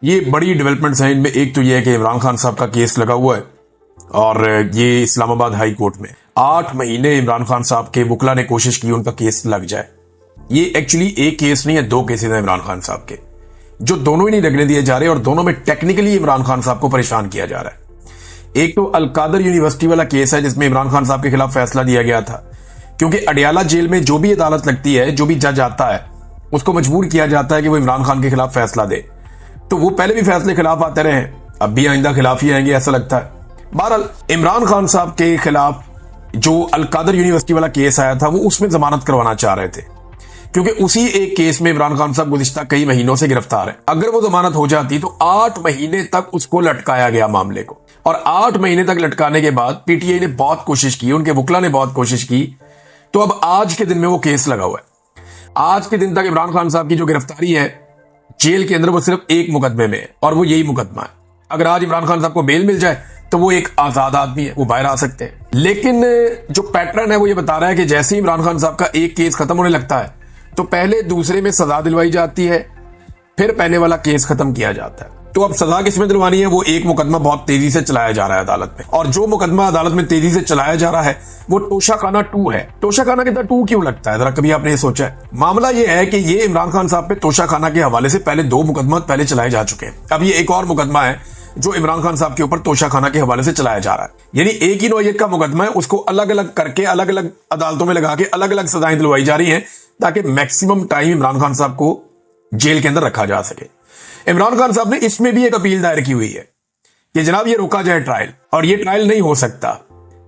ये बड़ी डेवलपमेंट्स हैं। इनमें एक तो ये है कि इमरान खान साहब का केस लगा हुआ है और ये इस्लामाबाद हाई कोर्ट में 8 महीने इमरान खान साहब के वकला ने कोशिश की उनका केस लग जाए। ये एक्चुअली एक केस नहीं है, 2 केसेस हैं इमरान खान साहब के, जो दोनों ही नहीं लगने दिए जा रहे और दोनों में टेक्निकली इमरान खान साहब को परेशान किया जा रहा है। एक तो अलकादर यूनिवर्सिटी वाला केस है जिसमें इमरान खान साहब के खिलाफ फैसला दिया गया था, क्योंकि अडियाला जेल में जो भी अदालत लगती है, जो भी जज आता है, उसको मजबूर किया जाता है कि वो इमरान खान के खिलाफ फैसला दे। तो वो पहले भी फैसले खिलाफ आते रहे, अब भी आइंदा खिलाफ ही आएंगे ऐसा लगता है। बहरहाल इमरान खान साहब के खिलाफ जो अलकादर यूनिवर्सिटी वाला केस आया था वो उसमें जमानत करवाना चाह रहे थे, क्योंकि उसी एक केस में इमरान खान साहब गुज़िश्ता कई महीनों से गिरफ्तार है। अगर वो जमानत हो जाती तो 8 महीने तक उसको लटकाया गया मामले को, और 8 महीने तक लटकाने के बाद पीटीआई ने बहुत कोशिश की, उनके वकला ने बहुत कोशिश की, तो अब आज के दिन में वो केस लगा हुआ है। आज के दिन तक इमरान खान साहब की जो गिरफ्तारी है जेल के अंदर वो सिर्फ एक मुकदमे में है और वो यही मुकदमा है। अगर आज इमरान खान साहब को बेल मिल जाए तो वो एक आजाद आदमी है, वो बाहर आ सकते हैं। लेकिन जो पैटर्न है वो ये बता रहा है कि जैसे ही इमरान खान साहब का एक केस खत्म होने लगता है तो पहले दूसरे में सजा दिलवाई जाती है, फिर पहले वाला केस खत्म किया जाता है। तो अब सजा किसमें दिलवानी है? वो एक मुकदमा बहुत तेजी से चलाया जा रहा है अदालत में, और जो मुकदमा अदालत में तेजी से चलाया जा रहा है वो तोशाखाना 2 है। तोशाखाना के अंदर 2 क्यों लगता है, जरा कभी आपने ये सोचा है? मामला ये है कि ये इमरान खान साहब पे तोशाखाना के हवाले से पहले 2 मुकदमा पहले चलाए जा चुके हैं। अब ये एक और मुकदमा है जो इमरान खान साहब के ऊपर तोशाखाना के हवाले से चलाया जा रहा है। यानी एक ही नौयत का मुकदमा है, उसको अलग अलग करके अलग अलग अदालतों में लगा के अलग अलग सजाएं दिलवाई जा रही हैं ताकि मैक्सिमम टाइम इमरान खान साहब को जेल के अंदर रखा जा सके। इमरान खान साहब ने इसमें भी एक अपील दायर की हुई है कि जनाब ये रोका जाए ट्रायल, और ये ट्रायल नहीं हो सकता।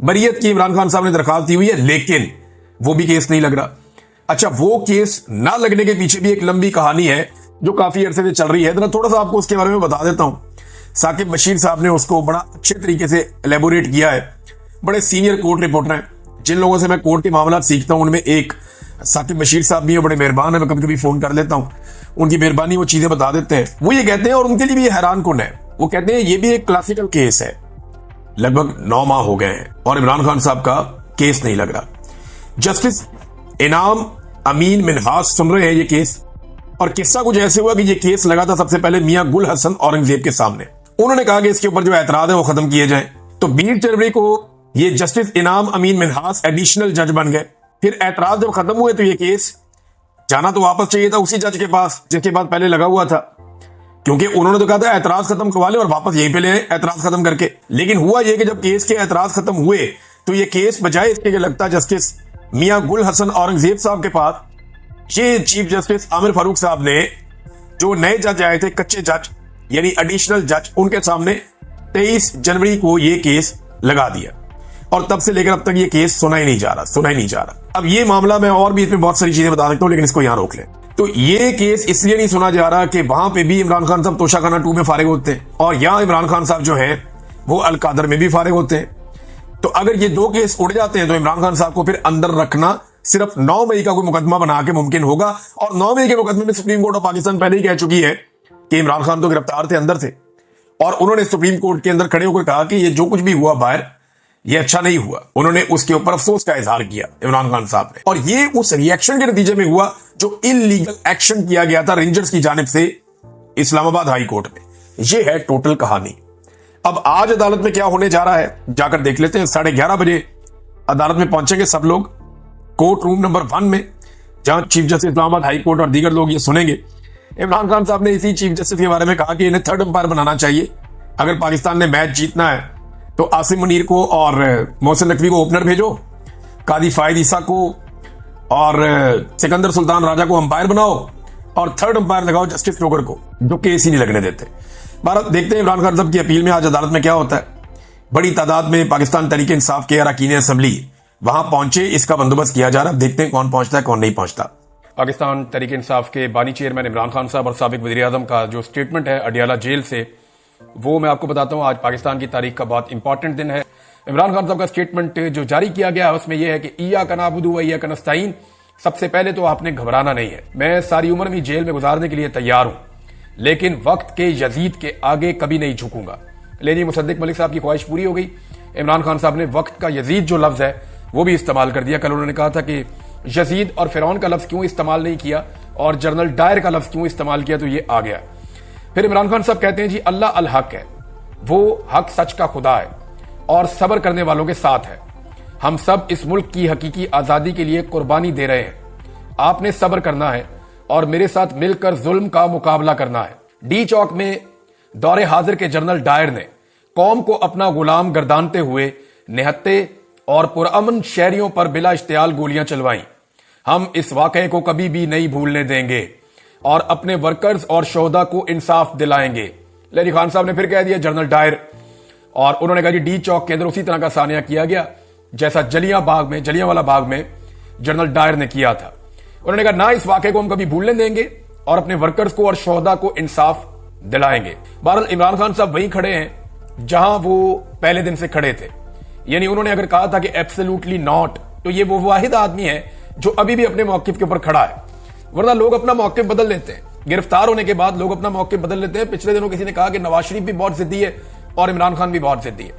बरियत की इमरान खान साहब ने दरखास्त दी हुई है, लेकिन वो भी केस नहीं लग रहा। अच्छा, वो केस ना लगने के पीछे भी एक लंबी कहानी है जो काफी अरसे से चल रही है। जरा थोड़ा सा आपको उसके बारे में बता देता हूं। साकिब बशीर साहब ने उसको बड़ा अच्छे तरीके से एलेबोरेट किया है। बड़े सीनियर कोर्ट रिपोर्टर हैं, जिन लोगों से मैं कोर्ट के मामला सीखता हूं उनमें एक साकिब बशीर साहब भी है, बड़े मेहरबान है। मैं कभी कभी फोन कर लेता हूं, उनकी मेहरबानी, वो चीजें बता देते हैं। वो ये कहते हैं, और उनके लिए भी हैरान कुन है, वो कहते हैं ये भी एक क्लासिकल केस है, लगभग 9 माह हो गए हैं और इमरान खान साहब का केस नहीं लग रहा। जस्टिस इनाम अमीन मिन्हास सुन रहे हैं ये केस, और किस्सा कुछ ऐसे हुआ कि ये केस लगा था सबसे पहले मियां गुल हसन औरंगजेब के सामने। उन्होंने कहा कि इसके ऊपर जो एतराज है वो खत्म किए जाए। तो 20 जनवरी को ये जस्टिस इनाम अमीन मिन्हास एडिशनल जज बन गए। फिर एतराज जब खत्म हुए तो ये केस जाना तो वापस चाहिए था उसी जज के पास जिसके पास पहले लगा हुआ था, क्योंकि उन्होंने तो कहा था एतराज खत्म करवा ले और वापस यहीं पे ले आए एतराज खत्म करके। लेकिन हुआ ये कि जब केस के एतराज खत्म हुए तो ये केस बजाय इसके लगता जस्टिस मियां गुल हसन औरंगजेब साहब के पास, ये चीफ जस्टिस आमिर फारूक साहब ने, जो नए जज आए थे, कच्चे जज यानी एडिशनल जज, उनके सामने 23 जनवरी को ये केस लगा दिया, और तब से लेकर अब तक ये केस सुना ही नहीं जा रहा। अब ये मामला, मैं और भी इसमें बहुत सारी चीजें बता सकता हूं, लेकिन इसको यहां रोक लें। तो ये केस इसलिए नहीं सुना जा रहा कि वहां पे भी इमरान खान साहब तोशाखाना 2 में फारिग होते हैं, और यहां इमरान खान साहब जो है वो अलकादर में भी फारिग होते हैं। तो अगर ये 2 केस उड़ जाते हैं तो इमरान खान साहब को फिर अंदर रखना सिर्फ 9 मई का कोई मुकदमा बना के मुमकिन होगा। और 9 मई के मुकदमे में सुप्रीम कोर्ट ऑफ पाकिस्तान पहले ही कह चुकी है कि इमरान खान तो गिरफ्तार थे, अंदर थे, और उन्होंने सुप्रीम कोर्ट के अंदर खड़े होकर कहा कि ये जो कुछ भी हुआ बाहर, ये अच्छा नहीं हुआ। उन्होंने उसके ऊपर अफसोस का इजहार किया इमरान खान साहब ने, और ये उस रिएक्शन के नतीजे में हुआ जो इलीगल एक्शन किया गया था रेंजर्स की जानिब से इस्लामाबाद हाई कोर्ट में। ये है टोटल कहानी। अब आज अदालत में क्या होने जा रहा है जाकर देख लेते हैं। 11:30 बजे अदालत में पहुंचेंगे सब लोग, कोर्ट रूम नंबर 1 में, जहां chief justice Islamabad high court और दीगर लोग ये सुनेंगे। इमरान खान साहब ने इसी चीफ जस्टिस के बारे में कहा कि इन्हें 3rd अंपायर बनाना चाहिए। अगर पाकिस्तान ने मैच जीतना है तो आसिम मुनीर को और मोहसिन नकवी को ओपनर भेजो, कादी फायद ईसा को और सिकंदर सुल्तान राजा को अंपायर बनाओ, और 3rd अंपायर लगाओ जस्टिस लोगर को, जो केस ही नहीं लगने देते। भारत देखते हैं इमरान खान साहब की अपील में आज अदालत में क्या होता है। बड़ी तादाद में पाकिस्तान तहरीक इंसाफ के अरकान असम्बली वहां पहुंचे, इसका बंदोबस्त किया जा रहा है। देखते हैं कौन पहुंचता है कौन नहीं पहुंचता। पाकिस्तान तहरीक इंसाफ के बानी चेयरमैन इमरान खान साहब और साबिक वज़ीर आज़म का जो स्टेटमेंट है अडियाला जेल से, वो मैं आपको बताता हूं। आज पाकिस्तान की तारीख का बहुत इंपॉर्टेंट दिन है। इमरान खान साहब का स्टेटमेंट जो जारी किया गया है उसमें यह है कि इय्याका नअबुदु व इय्याका नस्तईन, सबसे पहले तो आपने घबराना नहीं है। मैं सारी उम्र भी जेल में गुजारने के लिए तैयार हूं, लेकिन वक्त के यजीद के आगे कभी नहीं झुकूंगा। लेनी मुसद्दिक मलिक साहब की ख्वाहिश पूरी हो गई। इमरान खान साहब ने वक्त का यजीद जो लफ्ज है वो भी इस्तेमाल कर दिया। कल उन्होंने कहा था कि यजीद और फिरौन का लफ्ज क्यों इस्तेमाल नहीं किया और जनरल डायर का लफ्ज क्यों इस्तेमाल किया, तो ये आ गया। फिर इमरान खान साहब कहते हैं जी अल्लाह अल हक है, वो हक सच का खुदा है और सब्र करने वालों के साथ है। हम सब इस मुल्क की हकीकी आजादी के लिए कुर्बानी दे रहे हैं। आपने सब्र करना है और मेरे साथ मिलकर जुल्म का मुकाबला करना है। डी चौक में दौरे हाजिर के जनरल डायर ने कौम को अपना गुलाम गर्दानते हुए निहत्ते और पुरअमन शहरियों पर बिला इश्तियाल गोलियां चलवाई। हम इस वाकये को कभी भी नहीं भूलने देंगे और अपने वर्कर्स और शोहदा को इंसाफ दिलाएंगे। लहरी खान साहब ने फिर कह दिया जनरल डायर, और उन्होंने कहा जी डी चौक के अंदर उसी तरह का सानिया किया गया जैसा जलियांवाला बाग में जनरल डायर ने किया था। उन्होंने कहा ना इस वाकये को हम कभी भूलने देंगे और अपने वर्कर्स को और शोहदा को इंसाफ दिलाएंगे। बहरहाल इमरान खान साहब वहीं खड़े हैं जहां वो पहले दिन से खड़े थे, यानी उन्होंने अगर कहा था कि एब्सोल्युटली नॉट, तो ये वो वाहिद आदमी है जो अभी भी अपने मौकिफ के ऊपर खड़ा है। वरना लोग अपना मौकिफ बदल लेते हैं, गिरफ्तार होने के बाद लोग अपना मौकिफ बदल लेते हैं। पिछले दिनों किसी ने कहा कि नवाज शरीफ भी बहुत जिद्दी है और इमरान खान भी बहुत जिद्दी है,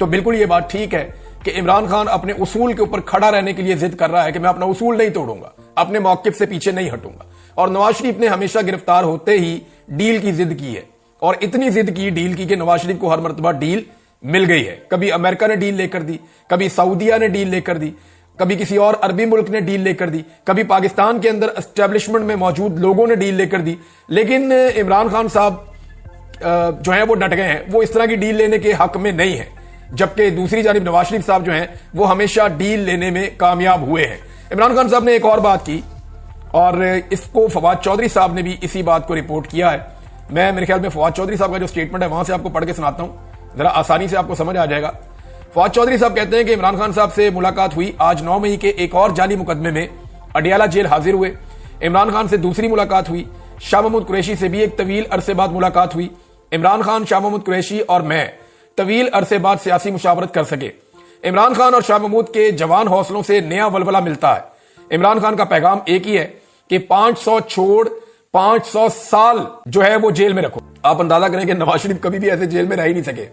तो बिल्कुल ये बात ठीक है कि इमरान खान अपने उसूल के ऊपर खड़ा रहने के लिए जिद कर रहा है कि मैं अपना उसूल नहीं तोड़ूंगा, अपने मौकिफ से पीछे नहीं हटूंगा। और नवाज शरीफ ने हमेशा गिरफ्तार होते ही डील की जिद की है, और इतनी जिद की डील की कि नवाज शरीफ को हर मर्तबा डील मिल गई है। कभी अमेरिका ने डील लेकर दी, कभी सऊदिया ने डील लेकर दी, कभी किसी और अरबी मुल्क ने डील लेकर दी, कभी पाकिस्तान के अंदर एस्टेब्लिशमेंट में मौजूद लोगों ने डील लेकर दी। लेकिन इमरान खान साहब जो है वो डट गए हैं, वो इस तरह की डील लेने के हक में नहीं है, जबकि दूसरी जानिब नवाज शरीफ साहब जो हैं वो हमेशा डील लेने में कामयाब हुए हैं। इमरान खान साहब ने एक और बात की और इसको फवाद चौधरी साहब ने भी इसी बात को रिपोर्ट किया है। मैं मेरे ख्याल में फवाद चौधरी साहब का जो स्टेटमेंट है वहां से आपको पढ़ के सुनाता हूं, जरा आसानी से आपको समझ आ जाएगा। फवाद चौधरी साहब कहते हैं कि इमरान खान साहब से मुलाकात हुई आज 9 मई के एक और जाली मुकदमे में अडियाला जेल हाजिर हुए। इमरान खान से दूसरी मुलाकात हुई। शाह महमूद कुरैशी से भी एक तवील अरसे बाद मुलाकात हुई। इमरान खान, शाह महमूद कुरैशी और मैं तवील अरसे बाद सियासी मुशावरत कर सके। इमरान खान और शाह महमूद के जवान हौसलों से नया वलवला मिलता है। इमरान खान का पैगाम एक ही है कि 500 छोड़ 500 साल जो है वो जेल में रखो। आप अंदाजा करें कि नवाज शरीफ कभी भी ऐसे जेल में रह ही नहीं सके।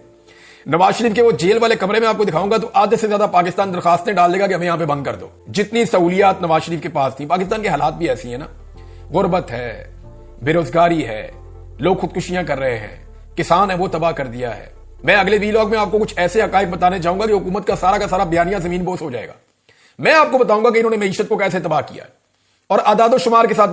नवाज शरीफ के वो जेल वाले कमरे में आपको दिखाऊंगा तो आधे से ज्यादा पाकिस्तान दरखास्तें डाल देगा कि हमें यहां पे बंद कर दो। जितनी सहूलियात नवाज शरीफ के पास थी, पाकिस्तान के हालात भी ऐसी है ना, गुर्बत है, बेरोजगारी है, लोग खुदकुशियां कर रहे हैं, किसान है वो तबाह कर दिया है। मैं अगले वीलॉग में आपको कुछ ऐसे हकायक बताने जाऊंगा कि हुकूमत का सारा बयानिया जमीन बोस हो जाएगा। मैं आपको बताऊंगा कि इन्होंने मईशत को कैसे तबाह किया है और आदादो शुमार के साथ